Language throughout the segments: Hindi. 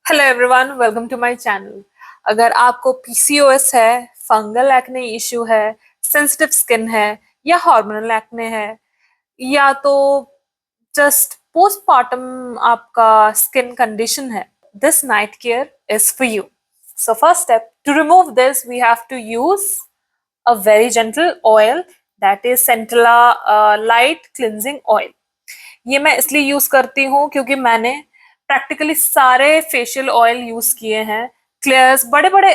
Hello everyone, welcome to my channel. अगर आपको पीसीओएस है, फंगल एक्ने इश्यू है, सेंसिटिव स्किन है, या हार्मोनल एक्ने है, या तो जस्ट पोस्टमार्टम आपका स्किन कंडीशन है, this night care is for you. So first step to remove this, we have to use a very gentle oil, that is Centella light cleansing oil। ये मैं इसलिए यूज करती हूँ क्योंकि मैंने प्रैक्टिकली सारे फेशियल ऑयल यूज किए हैं। क्लेयर्स, बड़े बड़े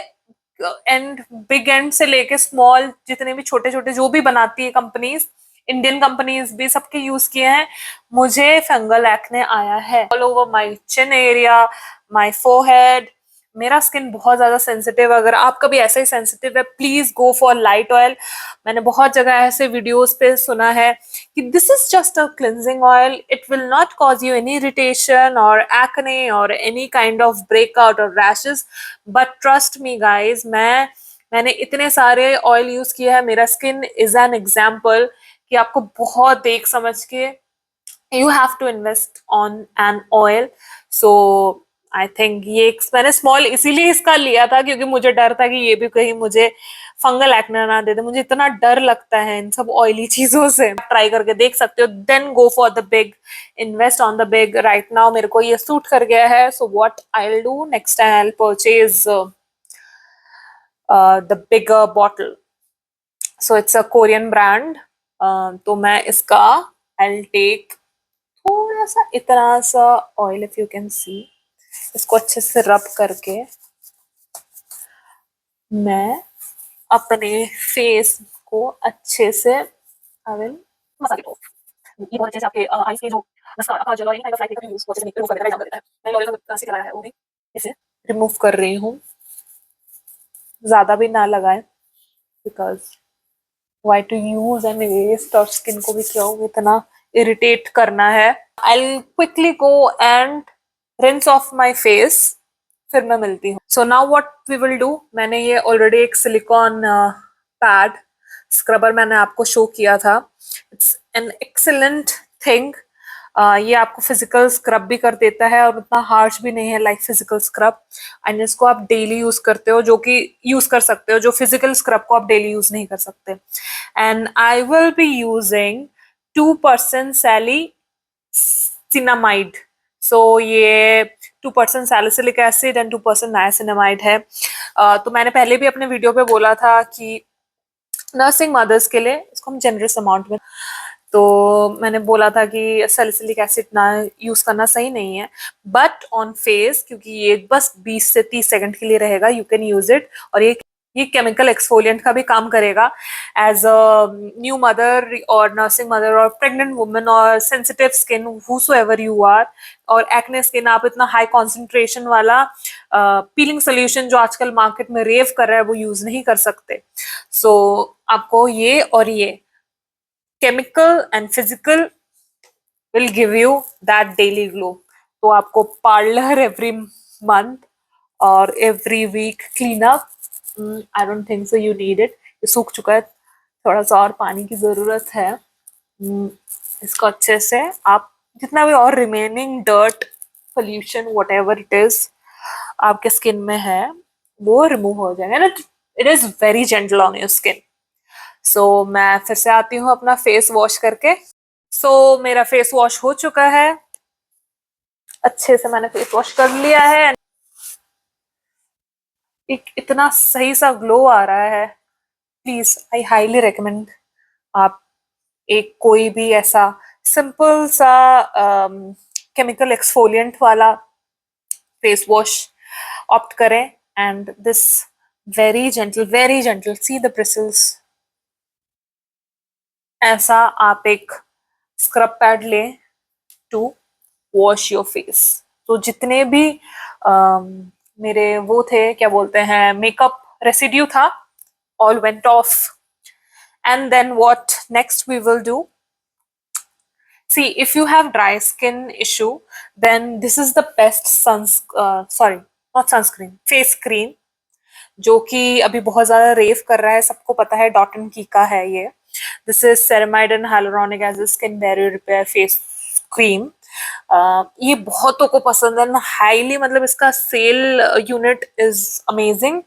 एंड बिग एंड से लेके स्मॉल, जितने भी छोटे छोटे जो भी बनाती है कंपनीज, इंडियन कंपनीज भी, सबके यूज किए हैं। मुझे फंगल एक्ने आया है all over my chin area, my forehead. मेरा स्किन बहुत ज्यादा सेंसिटिव है। अगर आपका भी ऐसा ही सेंसिटिव है, please go for light oil. मैंने बहुत जगह ऐसे वीडियोस पे सुना है कि this is just a cleansing oil, it will not cause you any irritation और एक्ने और एनी काइंड ऑफ ब्रेकआउट और rashes. But trust me guys, मैंने इतने सारे ऑयल यूज किया है। मेरा स्किन इज एन एग्जाम्पल कि आपको बहुत देख समझ के you have to invest on an oil. So I think ये मैंने स्मॉल इसीलिए इसका लिया था क्योंकि मुझे डर था कि ये भी कहीं मुझे फंगल एक्ने ना दे दे। मुझे इतना डर लगता है इन सब ऑयली चीजों से। ट्राई करके देख सकते हो, then go for the big, invest on the big. Right now मेरे को ये सूट कर गया है, so what I will do next, I will purchase the bigger bottle. So it's a Korean brand. तो मैं इसका आई विल टेक थोड़ा सा, इतना सा oil, if you can see. इसको अच्छे से रब करके मैं अपने फेस को अच्छे से I will massage it of. ये बहुत अच्छे से आपके आईज के जो मस्कारा काजल और any kind of light makeup use को अच्छे से रिमूव कर देता है, एग्जाम कर देता है। मैंने लॉरियल का से कराया है, वो भी इसे रिमूव कर रही हूँ। ज्यादा भी ना लगाए, because why to use and waste, और स्किन को भी क्यों इतना इरिटेट करना है। I will quickly go and rinse off my face, फिर मैं मिलती हूँ। So now what we will do, मैंने ये ऑलरेडी एक सिलिकॉन पैड स्क्रबर मैंने आपको शो किया था। It's an excellent thing. ये आपको फिजिकल स्क्रब भी कर देता है और उतना हार्श भी नहीं है लाइक फिजिकल स्क्रब। एंड इसको आप डेली यूज करते हो, जो कि यूज कर सकते हो, जो फिजिकल स्क्रब को आप डेली यूज नहीं कर सकते। And I will be using 2% सैलिसिनामाइड। सो ये 2% सैलिसिलिक एसिड एंड 2% नायासिनामाइड है। तो मैंने पहले भी अपने वीडियो पे बोला था कि नर्सिंग मदर्स के लिए इसको हम जनरस अमाउंट में, तो मैंने बोला था कि सैलिसिलिक एसिड ना यूज करना सही नहीं है। बट ऑन फेस, क्योंकि ये बस 20 से 30 सेकंड के लिए रहेगा, यू कैन यूज इट। और ये केमिकल एक्सफोलिएंट का भी काम करेगा। एज अ न्यू मदर और नर्सिंग मदर और प्रेग्नेंट वुमेन और sensitive skin, whosoever you are, और एक्ने स्किन, आप इतना हाई कॉन्सेंट्रेशन वाला पीलिंग सोल्यूशन जो आजकल मार्केट में रेव कर रहा है वो यूज नहीं कर सकते। सो आपको ये और ये chemical and physical will give you that daily glow। तो आपको पार्लर एवरी मंथ और every week clean up, I don't think so you need it. ये सूख चुका है, थोड़ा सा और पानी की जरूरत है। इसको अच्छे से आप जितना भी और remaining dirt, pollution, whatever it is आपके स्किन में है, वो रिमूव हो जाएगा ना। It is very gentle on your skin. So मैं फिर से आती हूँ अपना फेस वॉश करके। सो मेरा फेस वॉश हो चुका है, अच्छे से मैंने फेस वॉश कर लिया है। एक इतना सही सा ग्लो आ रहा है। प्लीज आई हाईली रिकमेंड आप एक कोई भी ऐसा सिंपल सा केमिकल एक्सफोलिएंट वाला फेस वॉश ऑप्ट करें। And this very gentle, see the bristles. ऐसा आप एक स्क्रब पैड लें टू वॉश योर फेस। तो जितने भी मेरे वो थे, क्या बोलते हैं, मेकअप रेसिड्यू था, all went off। And then what next we will do, see, if you have dry skin issue, then this is the best sorry, not sunscreen, face cream, जो कि अभी बहुत ज्यादा रेव कर रहा है, सबको पता है, डॉट एंड की का है ये। This is ceramide and hyaluronic acid skin barrier repair face cream. ये बहुतों को पसंद है, हाईली, मतलब इसका sale unit is amazing.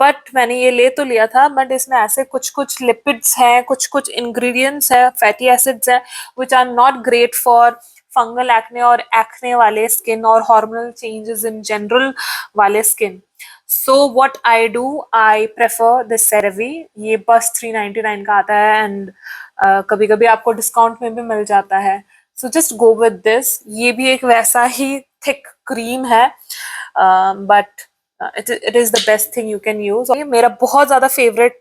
But मैंने ये ले तो लिया था, बट इसमें ऐसे कुछ कुछ लिपिड्स हैं, कुछ कुछ इंग्रेडिएंट्स हैं, फैटी एसिड्स हैं, which are not great for fungal acne और एक्ने वाले स्किन और हार्मोनल चेंजेस इन जनरल वाले skin. So what I do, I prefer this CeraVe. ये बस 399 का आता है, एंड कभी कभी आपको डिस्काउंट में भी मिल जाता है। So just go with this. ये भी एक वैसा ही थिक क्रीम है, but it is the best thing you can use. ये मेरा बहुत ज्यादा फेवरेट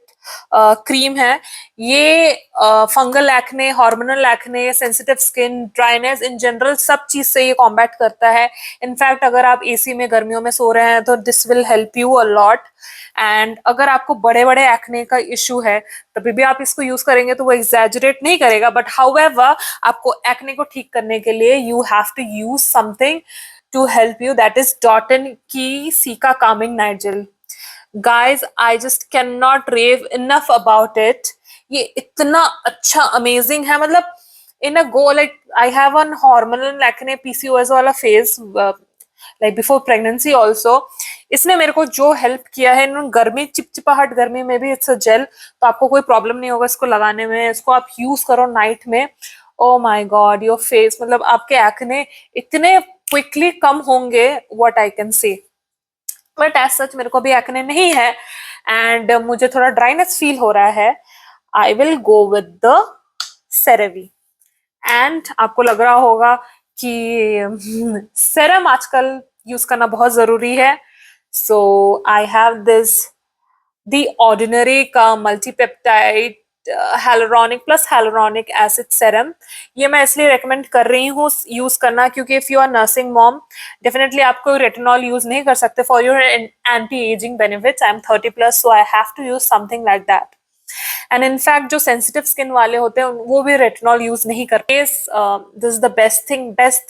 क्रीम है। ये fungal acne, hormonal acne, sensitive skin, dryness in general सब चीज से ये कॉम्बैट करता है। इनफैक्ट अगर आप एसी में गर्मियों में सो रहे हैं तो this will help you a lot. And अगर आपको बड़े बड़े एक्ने का इशू है तभी भी आप इसको यूज करेंगे तो वो एग्जैजरेट नहीं करेगा, बट हाउएवर आपको एक्ने को ठीक करने के लिए you have to use something to help you, that is Dot & Key Cica Calming Night Gel. Guys, I just cannot rave enough about it. ये इतना अच्छा अमेजिंग है, मतलब in a go, like I have an hormonal acne PCOS वाला phase, like before pregnancy also. इसने मेरे को जो हेल्प किया है, गर्मी, चिपचिपाहट गर्मी में भी, इट्स अ जेल, तो आपको कोई प्रॉब्लम नहीं होगा इसको लगाने में। इसको आप यूज करो नाइट में, oh my god, your face, मतलब आपके एक्ने इतने क्विकली कम होंगे, what I can say. But as such मेरे को भी एक्ने नहीं है, एंड मुझे थोड़ा ड्राइनेस फील हो रहा है, I will go with the CeraVe. And आपको लग रहा होगा कि सेरम आजकल यूज करना बहुत जरूरी है। So I have this the ordinary का multipeptide hyaluronic plus hyaluronic acid serum। ये मैं इसलिए रेकमेंड कर रही हूँ यूज करना क्योंकि if you are nursing mom, definitely आप कोई रेटिनॉल यूज नहीं कर सकते for your anti ageing benefits. I am 30 plus, so I have to use something like that. And in fact जो सेंसिटिव स्किन वाले होते हैं वो भी रेटिनॉल यूज नहीं करते। This is the best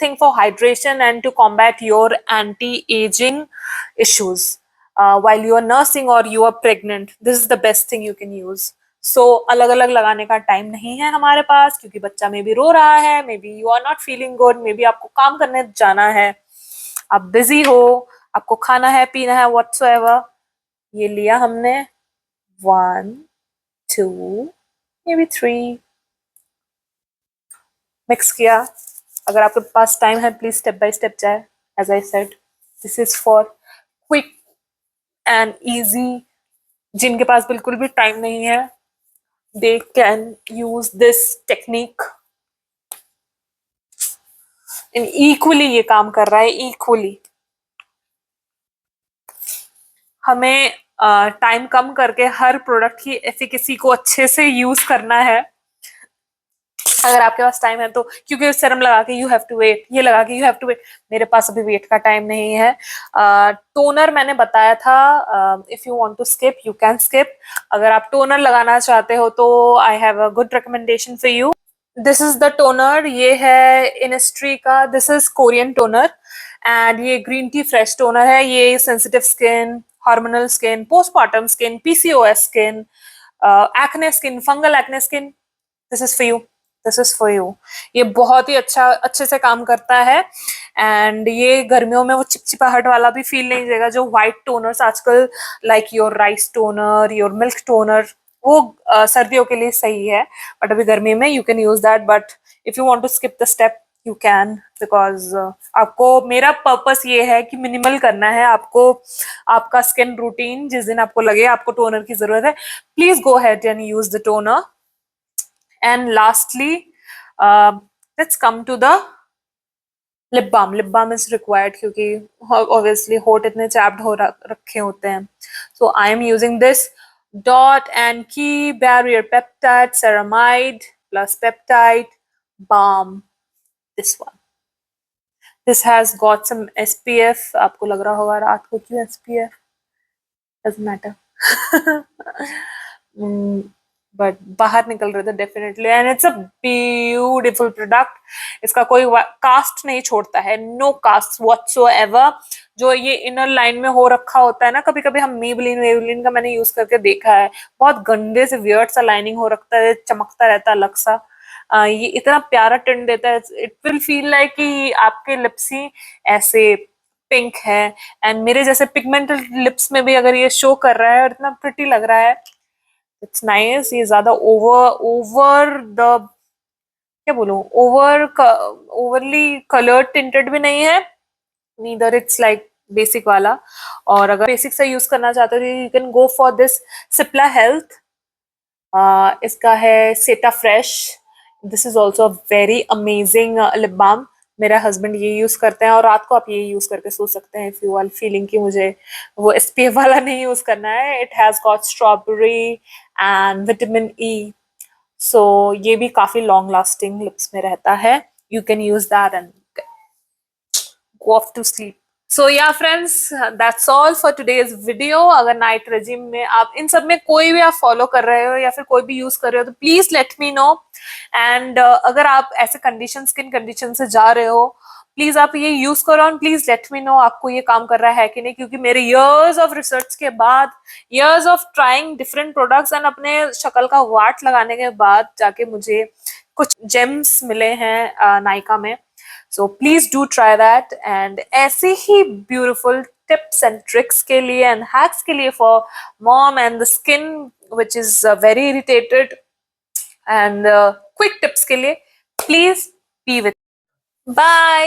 thing for hydration and to combat your anti ageing issues while you are nursing or you are pregnant. This is the best thing you can use. सो अलग अलग लगाने का टाइम नहीं है हमारे पास क्योंकि बच्चा मे बी रो रहा है, maybe you are not feeling good, maybe आपको काम करने जाना है, आप बिजी हो, आपको खाना है, पीना है, व्हाटसोएवर। ये लिया हमने 1 2 मे बी 3, मिक्स किया। अगर आपके पास टाइम है प्लीज स्टेप बाय स्टेप जाए। As I said, this is for quick and easy. जिनके पास बिल्कुल भी टाइम नहीं है, they can use this technique। and equally ये काम कर रहा है, equally। हमें टाइम कम करके हर प्रोडक्ट की एफिकेसी को अच्छे से यूज करना है। अगर आपके पास टाइम है तो, क्योंकि सेरम लगा के यू हैव टू वेट, ये लगा के यू हैव टू वेट, मेरे पास अभी वेट का टाइम नहीं है। टोनर मैंने बताया था, if you want to skip you can skip. अगर आप टोनर लगाना चाहते हो तो I have a good recommendation for you. This is the toner, ये है इनिस्ट्री का, this is Korean toner, and ये ग्रीन टी फ्रेश टोनर है। ये sensitive skin, hormonal skin, postpartum skin, PCOS skin, acne skin, fungal acne skin, this is for you, this is for you. ये बहुत ही अच्छे से काम करता है, एंड ये गर्मियों में वो चिपचिपाहट वाला भी फील नहीं देगा जो व्हाइट टोनर्स आजकल, like your rice toner, your milk toner, वो सर्दियों के लिए सही है, बट अभी गर्मी में you can use that. But if you want to skip the step you can, because आपको, मेरा पर्पस ये है कि मिनिमल करना है आपको। आपका स्किन रूटीन जिस दिन आपको लगे आपको टोनर की जरूरत है, please go ahead and use the toner। And lastly, let's come to the lip balm. Lip balm is required क्योंकि ऑब्वियसली होठ इतने चैप्ड हो रखे होते हैं। So I am using this Dot & Key Barrier Peptide Ceramide plus Peptide Balm, this one। This has got some SPF। आपको लग रहा होगा रात को क्यों SPF, doesn't matter। बट बाहर निकल रहे थे definitely, and it's a beautiful product. इसका कोई कास्ट नहीं छोड़ता है, नो कास्ट व्हाटसोएवर। जो ये इनर लाइन में हो रखा होता है ना, कभी कभी हम मेबलिन का मैंने यूज करके देखा है, बहुत गंदे से वियर्ड सा लाइनिंग हो रखता है, चमकता रहता है अलग सा, ये इतना प्यारा टिंट देता है, इट विल फील लाइक कि आपके लिप्स ही ऐसे पिंक है। एंड मेरे जैसे पिगमेंटेड लिप्स में भी अगर ये शो कर रहा है और इतना प्रिटी लग रहा है, इट्स नाइस। ये ज्यादा ओवर द क्या बोलूं, ओवरली कलर टिंटेड भी नहीं है, नीदर इट्स लाइक बेसिक वाला। और अगर बेसिक से यूज करना चाहते हो तो you can go for this Cipla health. इसका है सेटा fresh. This is also very amazing lip balm. मेरा हस्बैंड ये यूज करते हैं और रात को आप ये यूज करके सो सकते हैं इफ यू आर फीलिंग कि मुझे वो एसपीएफ वाला नहीं यूज करना है। It has got strawberry and vitamin E, so ये भी काफी लॉन्ग लास्टिंग लिप्स में रहता है। You can use that and go off to sleep. So yeah friends, that's all for today's video. अगर नाइट रेजिम में आप इन सब में कोई भी आप फॉलो कर रहे हो या फिर कोई भी यूज कर रहे हो तो please let me know. And अगर आप ऐसे कंडीशन, स्किन कंडीशन से जा रहे हो, प्लीज आप ये यूज करो and please let me know आपको ये काम कर रहा है कि नहीं। क्योंकि मेरे इयर्स ऑफ रिसर्च के बाद, years of trying different products and अपने शक्ल का वाट लगाने के बाद जाके मुझे कुछ जेम्स मिले हैं नायका में। So please do try that. And ऐसे ही ब्यूटिफुल टिप्स एंड ट्रिक्स के लिए एंड हैक्स के लिए for mom and the skin which is very irritated and quick tips के लिए प्लीज बी विथ। बाय।